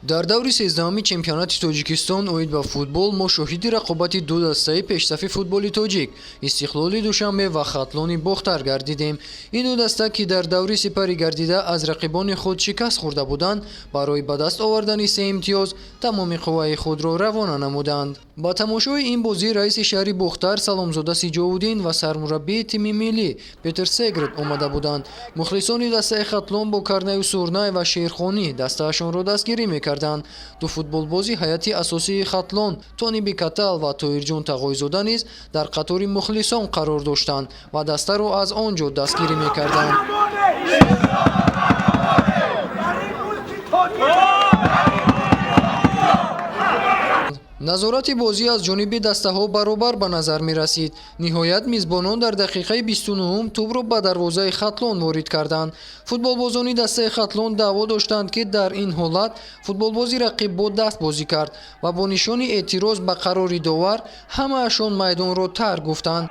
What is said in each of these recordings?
дар даври 13-ами чемпионати Тоҷикистон оид ба футбол мо шоҳиди рақобати ду дастаи пешсафи футболи тоҷик Истиқлоли Душанбе ва Хатлони Бохтар гардидем. Ин ду даста ки дар даври сипарӣ гардида аз рақибони худ шикаст хӯрда буданд, барои ба даст овардани 3 имтиёз тамоми қувваи худро равона намуданд. ба тамошои ин бозӣ раиси шаҳри Бохтар Саломзода Сиҷоуддин ва сармураббии тими миллӣ Петр Сегрет омада буданд. мухлисони дастаи Хатлон бо Карнаю Сурнай ва Шерхонӣ дастаашонро дастгирӣ мекарданд. ду футболбози ҳайати асосии Хатлон Тони Бикатал ва Тоирҷон Тағоизода низ дар қатори мухлисон қарор доштанд ва дастаро аз он ҷо дастгирӣ мекарданд. назорати бозӣ аз ҷониби дастаҳо баробар ба назар мерасид. ниҳоят мизбонон дар дақиқаи 29 тӯбро ба дарвозаи Хатлон ворид карданд. футболбозони дастаи Хатлон даъво доштанд ки дар ин ҳолат футболбози рақиб бо даст бозӣ кард ва бо нишони эътироз ба қарори довар ҳамаашон майдонро тарк гуфтанд.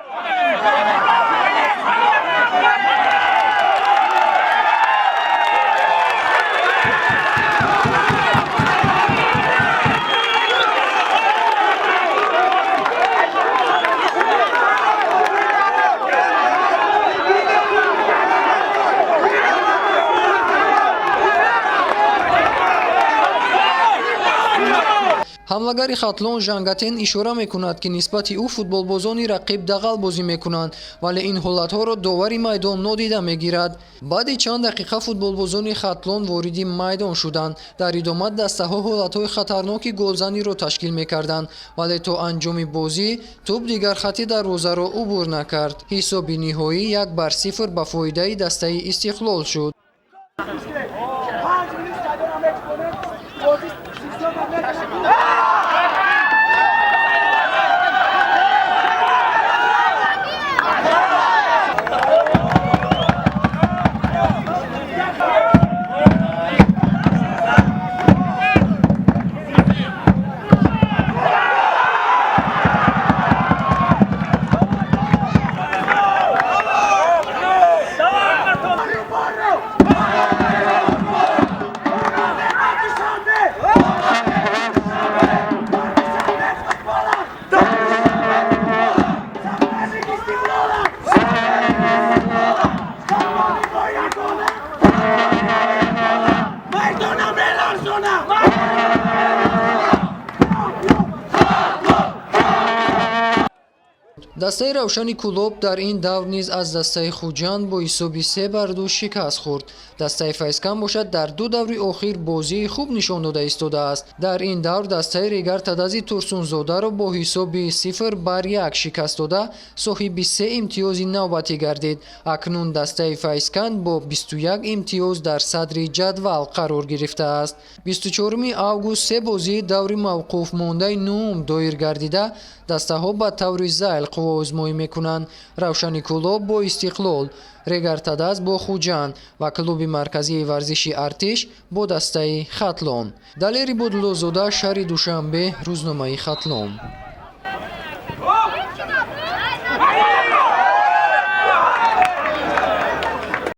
ҳамлагари Хатлон Жангатен ишора мекунад ки нисбати ӯ футболбозони рақиб дағал бозӣ мекунанд, вале ин ҳолатҳоро довари майдон нодида мегирад. баъди чанд дақиқа футболбозони Хатлон вориди майдон шуданд. дар идома дастаҳо ҳолатҳои хатарноки голзаниро ташкил мекарданд, вале то анҷоми бозӣ тӯб дигар хатти дарвозаро убур накард. ҳисоби ниҳоӣ 1-0 ба фоидаи дастаи Истиқлол шуд. дастаи Равшани Кулоб дар ин давр низ аз дастаи Хуҷанд бо ҳисоби 3-2 шикаст хӯрд. дастаи Файзкам бошад дар ду даври охир бозии хуб нишон дода истодааст. дар ин давр дастаи Регар Тадази Турсунзодаро бо ҳисоби 0-1 шикаст дода соҳиби 3 имтиёзи навбатӣ гардид. акнун дастаи Файзкам бо 21 имтиёз дар садри ҷадвал қарор гирифтааст. 24 август 3 бозии даври мавқуфмондаи нӯм доир гардида дастаҳо ба таври зайл қуввоозмоӣ мекунанд. Равшани Кулоб бо Истиқлол, Регар Тадаз бо Хуҷанд ва клуби марказии варзиши Артиш бо дастаи Хатлон. Далери Бодулозода, шаҳри Душанбе, рӯзномаи Хатлон.